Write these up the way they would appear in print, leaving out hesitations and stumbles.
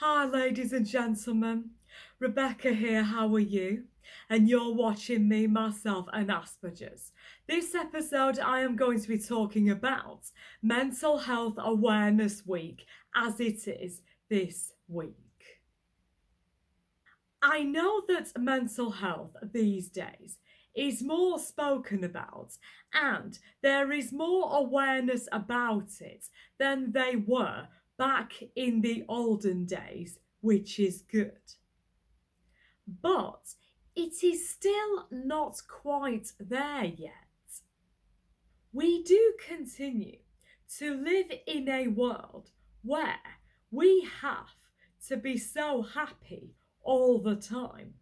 Hi, ladies and gentlemen. Rebecca here. How are you? And you're watching me, myself, and Asperger's. This episode, I am going to be talking about Mental Health Awareness Week as it is this week. I know that mental health these days is more spoken about and there is more awareness about it than they were back in the olden days, which is good. But it is still not quite there yet. We do continue to live in a world where we have to be so happy all the time,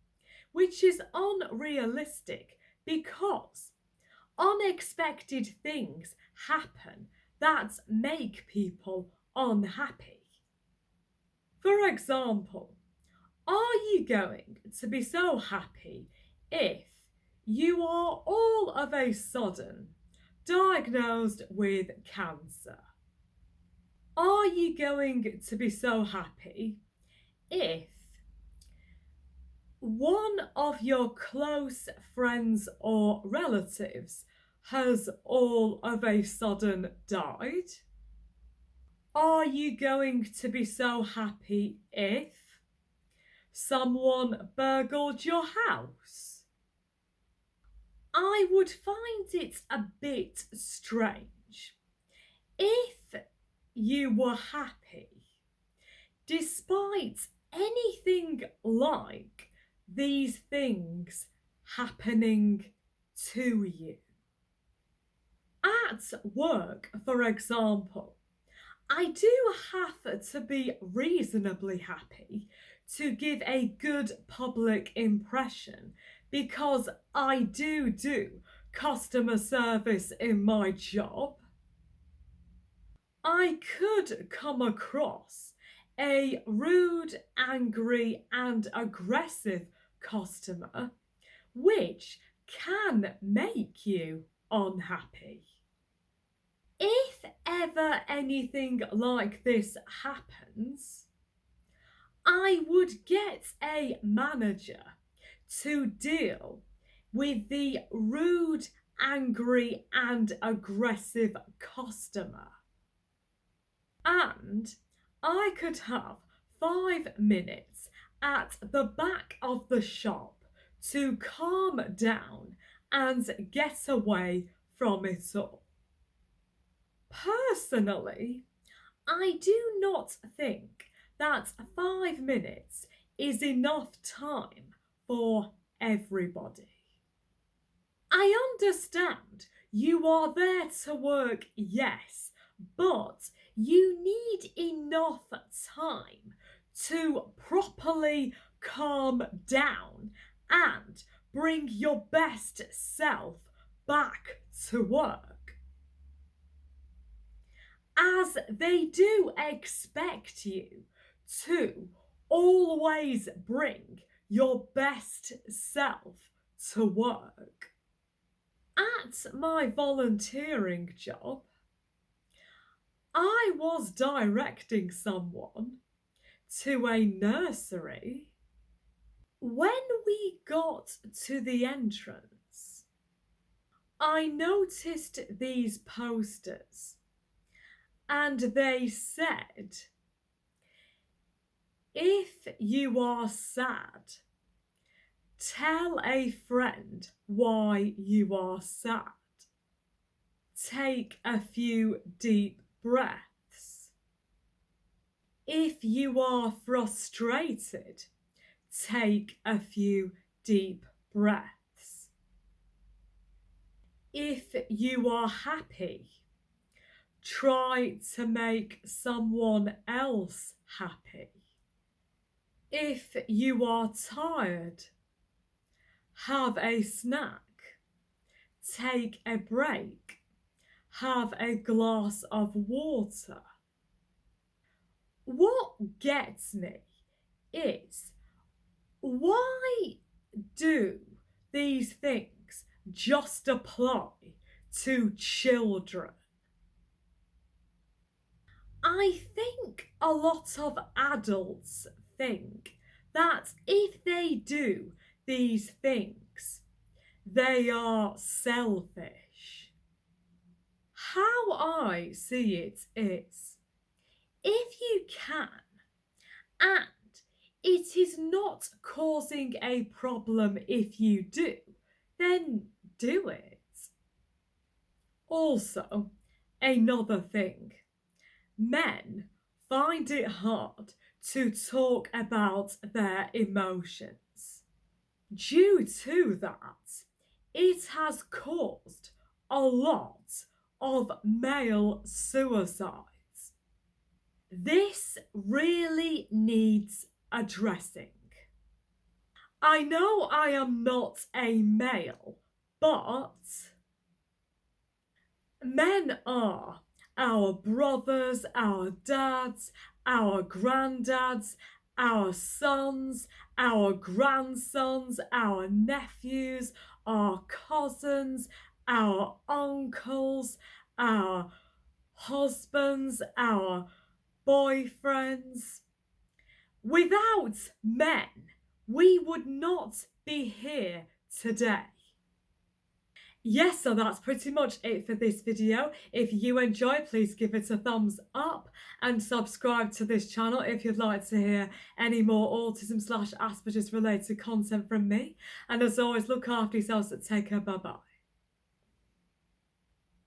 which is unrealistic because unexpected things happen that make people unhappy. For example, are you going to be so happy if you are all of a sudden diagnosed with cancer? Are you going to be so happy if one of your close friends or relatives has all of a sudden died? Are you going to be so happy if someone burgled your house? I would find it a bit strange if you were happy despite anything like these things happening to you. At work, for example, I do have to be reasonably happy to give a good public impression because I do customer service in my job. I could come across a rude, angry, and aggressive customer, which can make you unhappy. If ever anything like this happens, I would get a manager to deal with the rude, angry, and aggressive customer. And I could have 5 minutes at the back of the shop to calm down and get away from it all. Personally, I do not think that 5 minutes is enough time for everybody. I understand you are there to work, yes, but you need enough time to properly calm down and bring your best self back to work. As they do expect you to always bring your best self to work. At my volunteering job, I was directing someone to a nursery. When we got to the entrance, I noticed these posters and they said, "If you are sad, tell a friend why you are sad. Take a few deep breaths. If you are frustrated, take a few deep breaths. If you are happy, try to make someone else happy. If you are tired, have a snack, take a break, have a glass of water." What gets me is, why do these things just apply to children? I think a lot of adults think that if they do these things, they are selfish. How I see it is, if you can, and it is not causing a problem if you do, then do it. Also, another thing, men find it hard to talk about their emotions. Due to that, it has caused a lot of male suicides. This really needs addressing. I know I am not a male, but men are our brothers, our dads, our granddads, our sons, our grandsons, our nephews, our cousins, our uncles, our husbands, our boyfriends. Without men, we would not be here today. Yes, so that's pretty much it for this video. If you enjoyed, please give it a thumbs up and subscribe to this channel if you'd like to hear any more autism/Asperger's related content from me. And as always, look after yourselves and take care. Bye bye.